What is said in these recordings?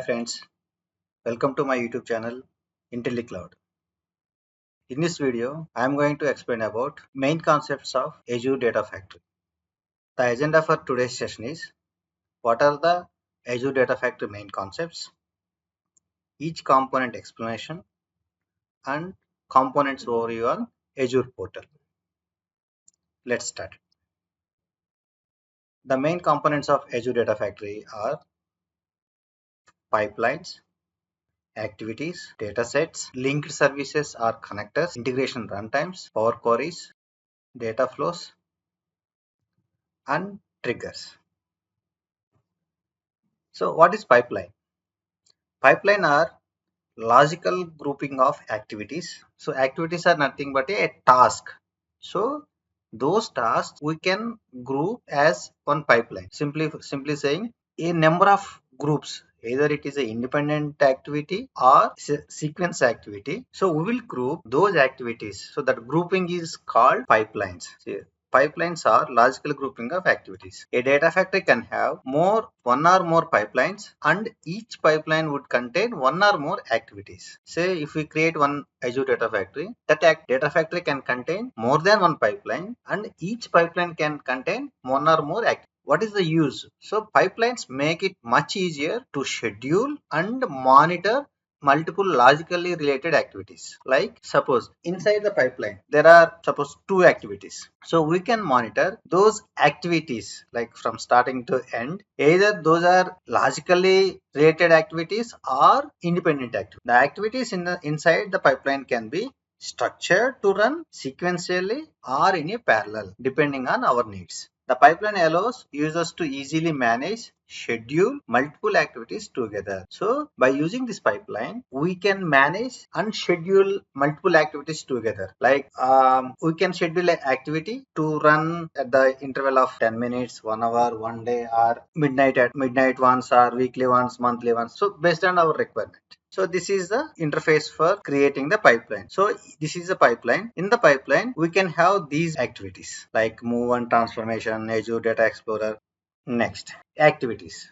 friends, welcome to my YouTube channel IntelliCloud. In this video, I am going to explain about main concepts of Azure Data Factory. The agenda for today's session is what are the Azure Data Factory main concepts, each component explanation, and components overview on Azure portal. Let's start. The main components of Azure Data Factory are pipelines, activities, datasets, linked services or connectors, integration runtimes, power queries, data flows, and triggers. So what is pipeline? Pipeline are logical grouping of activities. So activities are nothing but a task. So those tasks we can group as one pipeline. Simply saying a number of groups, either it is an independent activity or sequence activity. So we will group those activities. So that grouping is called pipelines. See, pipelines are logical grouping of activities. A data factory can have one or more pipelines, and each pipeline would contain one or more activities. Say if we create one Azure Data Factory, that data factory can contain more than one pipeline, and each pipeline can contain one or more activities. What is the use? So pipelines make it much easier to schedule and monitor multiple logically related activities. Like suppose inside the pipeline there are suppose two activities, so we can monitor those activities like from starting to end. Either those are logically related activities or independent activities. The activities inside the pipeline can be structured to run sequentially or in a parallel depending on our needs. The pipeline allows users to easily manage, schedule multiple activities together. So by using this pipeline, we can manage and schedule multiple activities together. Like we can schedule an activity to run at the interval of 10 minutes, 1 hour, 1 day, or midnight once, or weekly once, monthly once. So based on our requirement. So this is the interface for creating the pipeline. So this is a pipeline. In the pipeline, we can have these activities like move and transformation, Azure Data Explorer. Next, activities.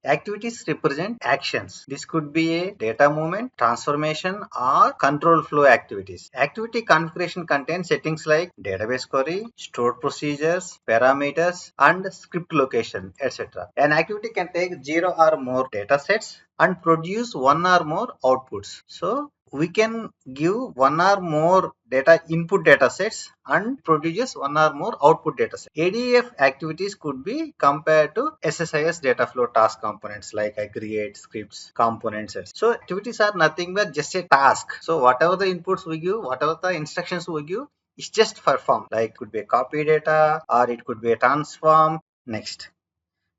Activities represent actions. This could be a data movement, transformation, or control flow activities. Activity configuration contains settings like database query, stored procedures, parameters, and script location, etc. An activity can take 0 or more data sets and produce one or more outputs. So we can give one or more input data sets and produces one or more output data sets. ADF activities could be compared to SSIS data flow task components like aggregate, scripts, components, etc. So activities are nothing but just a task. So whatever the inputs we give, whatever the instructions we give, it's just performed. Like it could be a copy data or it could be a transform. Next,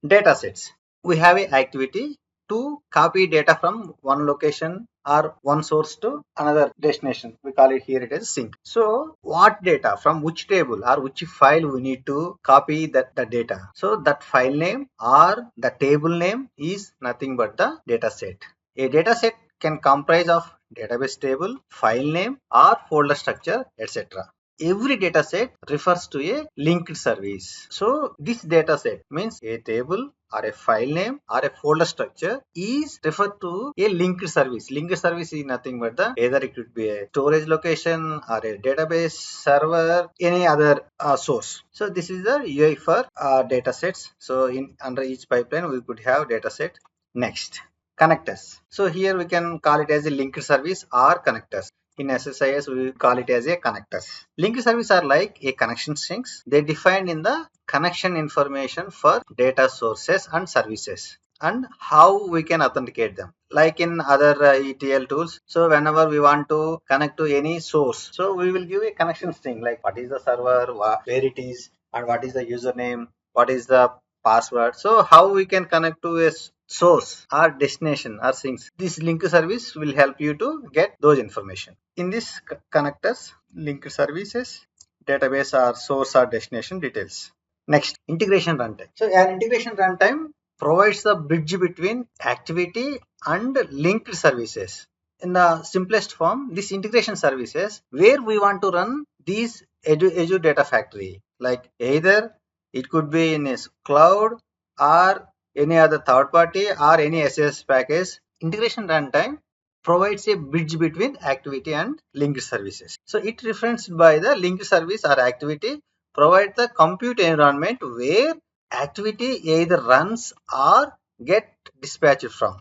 data sets. We have an activity to copy data from one location or one source to another destination. We call it here it is sync. So what data from which table or which file we need to copy the data. So that file name or the table name is nothing but the data set. A data set can comprise of database table, file name or folder structure, etc. Every data set refers to a linked service. So this data set means a table or a file name or a folder structure is referred to a linked service. Linked service is nothing but either it could be a storage location or a database server, any other source. So this is the UI for data sets. So under each pipeline we could have data set. Next, connectors. So here we can call it as a linked service or connectors. In SSIS, we call it as a connectors. Linked service are like a connection strings. They defined in the connection information for data sources and services and how we can authenticate them. Like in other ETL tools. So whenever we want to connect to any source, so we will give a connection string like what is the server, where it is, and what is the username, what is the password. So how we can connect to a source or destination or things. This link service will help you to get those information. In this connectors, link services, database or source or destination details. Next, integration runtime. So an integration runtime provides the bridge between activity and linked services. In the simplest form, this integration services where we want to run these Azure Data Factory, like either it could be in a cloud or any other third party or any SAS package integration runtime provides a bridge between activity and linked services. So it referenced by the linked service or activity provides the compute environment where activity either runs or get dispatched from.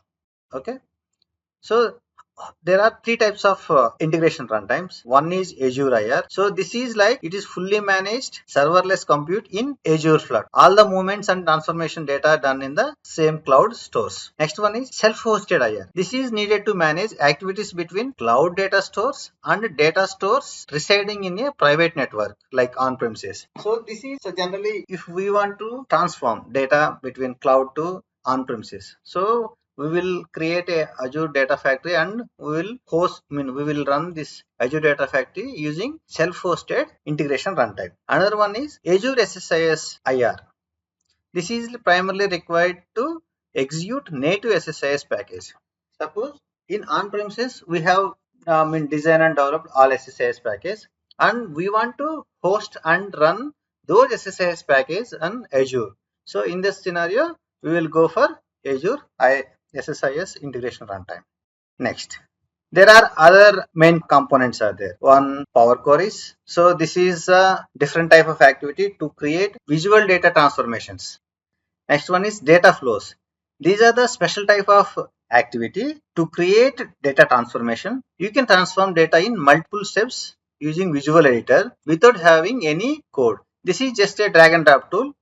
Okay. So there are three types of integration runtimes. One is Azure IR. So this is like it is fully managed serverless compute in Azure Flood. All the movements and transformation data are done in the same cloud stores. Next one is self-hosted IR. This is needed to manage activities between cloud data stores and data stores residing in a private network like on-premises. So this is generally if we want to transform data between cloud to on-premises. So we will create a Azure Data Factory and we will run this Azure Data Factory using self-hosted integration runtime. Another one is Azure SSIS IR. This is primarily required to execute native SSIS package. Suppose in on-premises we have designed and developed all SSIS package and we want to host and run those SSIS packages on Azure. So in this scenario, we will go for Azure SSIS integration runtime. Next, there are other main components are there. One Power Queries. So this is a different type of activity to create visual data transformations. Next one is data flows. These are the special type of activity to create data transformation. You can transform data in multiple steps using visual editor without having any code. This is just a drag and drop tool.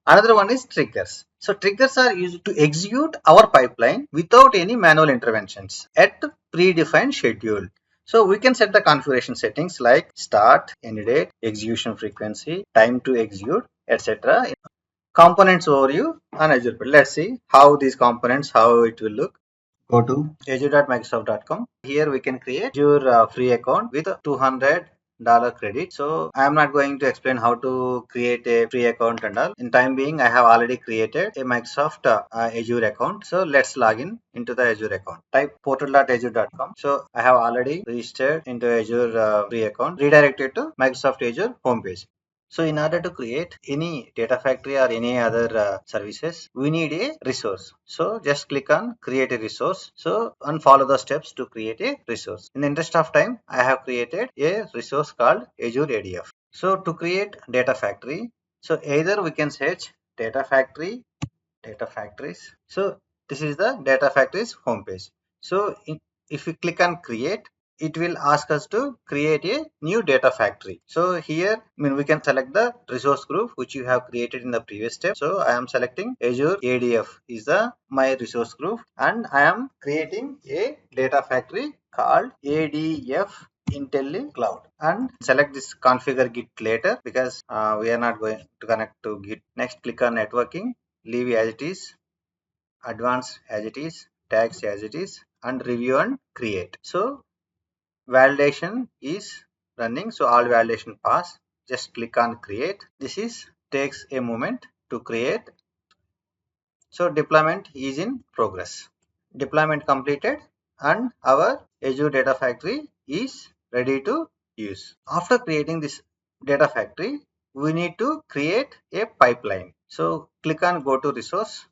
Another one is triggers. So triggers are used to execute our pipeline without any manual interventions at predefined schedule. So we can set the configuration settings like start, end date, execution frequency, time to execute, etc. Components overview on Azure. Let's see how these components, how it will look. Go to azure.microsoft.com. Here we can create your free account with $200 credit. So I am not going to explain how to create a free account and all. In time being, I have already created a Microsoft Azure account. So let's log in into the Azure account. Type portal.azure.com. So I have already registered into Azure free account. Redirected to Microsoft Azure homepage. So in order to create any data factory or any other services, we need a resource. So just click on create a resource. So and follow the steps to create a resource. In the interest of time, I have created a resource called Azure ADF. So to create data factory, so either we can search data factory, data factories. So this is the data factories homepage. So if we click on create, it will ask us to create a new data factory. So here we can select the resource group which you have created in the previous step. So I am selecting Azure ADF is the my resource group and I am creating a data factory called ADF IntelliCloud and select this configure git later because we are not going to connect to git. Next click on networking, leave as it is, advanced as it is, tags as it is and review and create. So validation is running, so all validation pass. Just click on create. This is takes a moment to create. So deployment is in progress. Deployment completed and our Azure Data Factory is ready to use. After creating this data factory, we need to create a pipeline. So click on go to resource.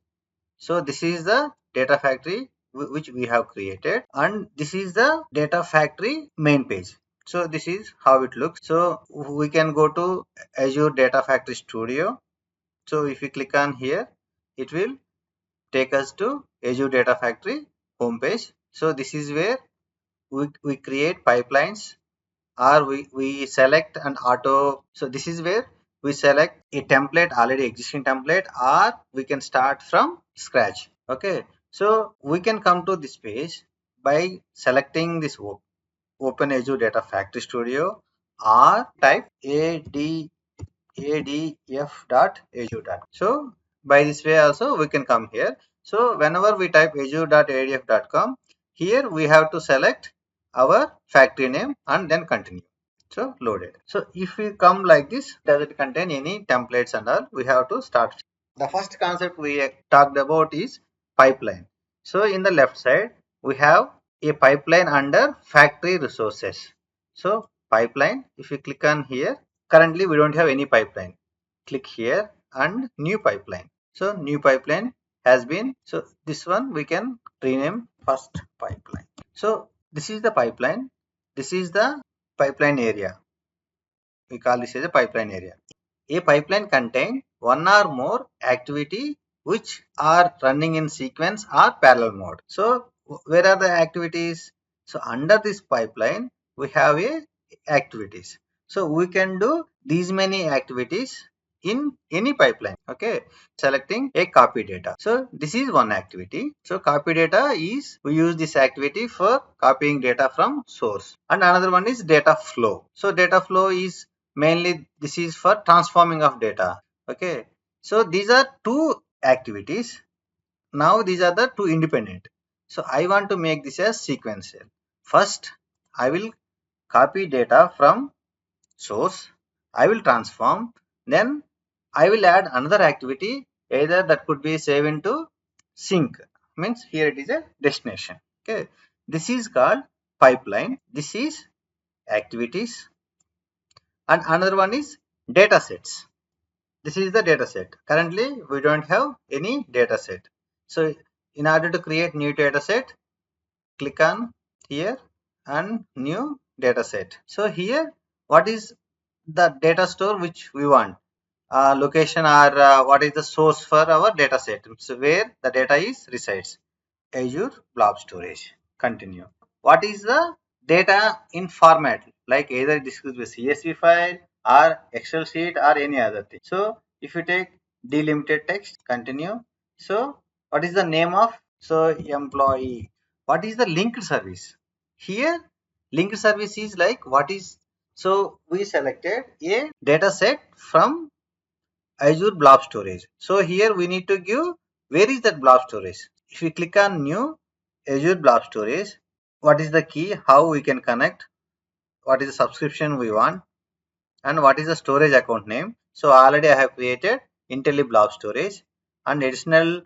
So this is the data factory which we have created and this is the data factory main page. So this is how it looks. So we can go to Azure Data Factory Studio. So if we click on here, it will take us to Azure Data Factory homepage. So this is where we create pipelines or we select an auto. So this is where we select a template, already existing template, or we can start from scratch. Okay, so we can come to this page by selecting this open Azure Data Factory Studio or type adf.azure. So by this way also we can come here. So whenever we type azure.adf.com, here we have to select our factory name and then continue. So loaded. So if we come like this, does it contain any templates and all? We have to start. The first concept we talked about is pipeline. So in the left side, we have a pipeline under factory resources. So pipeline, if you click on here, currently we don't have any pipeline. Click here and new pipeline. So new pipeline, has been, so this one we can rename first pipeline. So this is the pipeline. This is the pipeline area. We call this as a pipeline area. A pipeline contains one or more activity which are running in sequence or parallel mode. So where are the activities? So under this pipeline we have a activities. So we can do these many activities in any pipeline. Okay, selecting a copy data. So this is one activity. So copy data is, we use this activity for copying data from source, and another one is data flow. So data flow is mainly, this is for transforming of data. Okay, so these are two activities. Now these are the two independent. So I want to make this as sequential. First I will copy data from source, I will transform, then I will add another activity, either that could be save into sync, means here it is a destination. Okay, this is called pipeline. This is activities, and another one is data sets. This is the data set. Currently we don't have any data set. So in order to create new data set, click on here and new data set. So here, what is the data store which we want? Location, or what is the source for our data set? So where the data is resides. Azure Blob Storage. Continue. What is the data in format? Like either this could be CSV file or Excel sheet or any other thing. So if you take delimited text, continue. So what is the name of, so employee? What is the linked service? Here linked service is like what is, so we selected a data set from Azure Blob Storage. So here we need to give where is that blob storage. If we click on new Azure Blob Storage, what is the key, how we can connect, what is the subscription we want, and what is the storage account name. So already I have created Intelli Blob Storage and additional,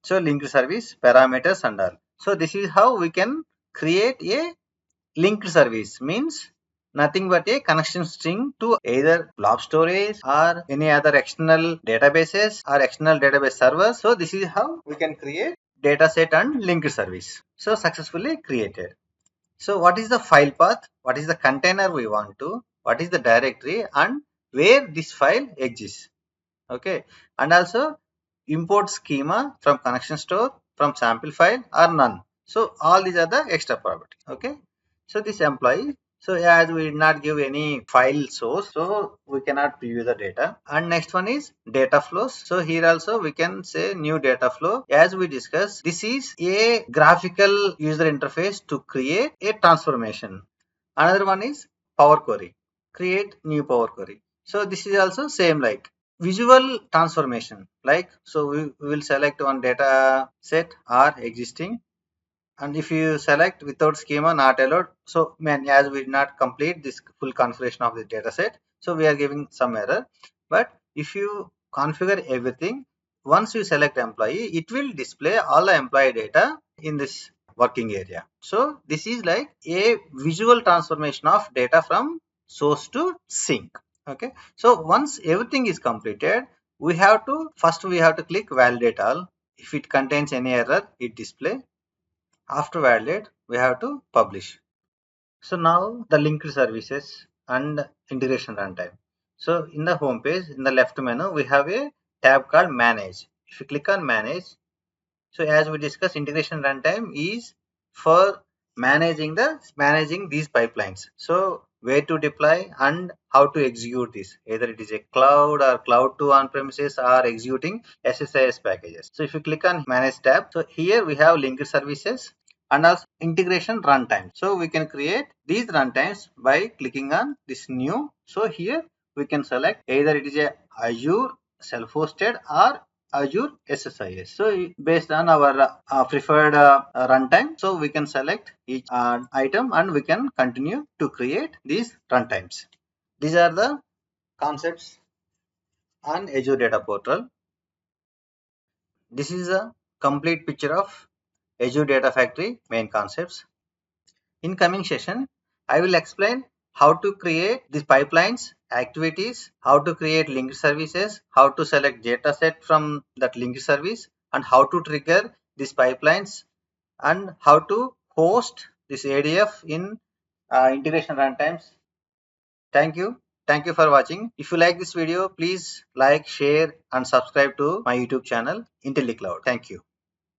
so linked service parameters and all. So this is how we can create a linked service, means nothing but a connection string to either blob storage or any other external databases or external database servers. So this is how we can create dataset and linked service. So successfully created. So what is the file path? What is the container we want to? What is the directory and where this file exists? Okay, and also import schema from connection store, from sample file or none. So all these are the extra property. Okay, so this employee, so as we did not give any file source, so we cannot preview the data. And next one is data flows. So here also we can say new data flow. As we discussed, this is a graphical user interface to create a transformation. Another one is Power Query, create new Power Query. So this is also same like visual transformation. Like, so we will select one data set or existing, and if you select without schema not allowed, so as we did not complete this full configuration of the data set, so we are giving some error. But if you configure everything, once you select employee, it will display all the employee data in this working area. So this is like a visual transformation of data from source to sync. Okay, so once everything is completed, we have to first click validate all. If it contains any error, it display. After validate, we have to publish. So now the linked services and integration runtime. So in the home page, in the left menu, we have a tab called manage. If you click on manage, so as we discussed, integration runtime is for managing these pipelines. So where to deploy and how to execute this. Either it is a cloud or cloud to on-premises or executing SSIS packages. So if you click on manage tab, so here we have linked services and also integration runtime. So we can create these runtimes by clicking on this new. So here we can select either it is a Azure self-hosted or Azure SSIS. So based on our preferred runtime, so we can select each item and we can continue to create these runtimes. These are the concepts on Azure Data Portal. This is a complete picture of Azure Data Factory main concepts. In coming session, I will explain how to create these pipelines, activities, how to create linked services, how to select data set from that linked service, and how to trigger these pipelines and how to host this ADF in integration runtimes. Thank you. Thank you for watching. If you like this video, please like, share and subscribe to my YouTube channel, IntelliCloud. Thank you.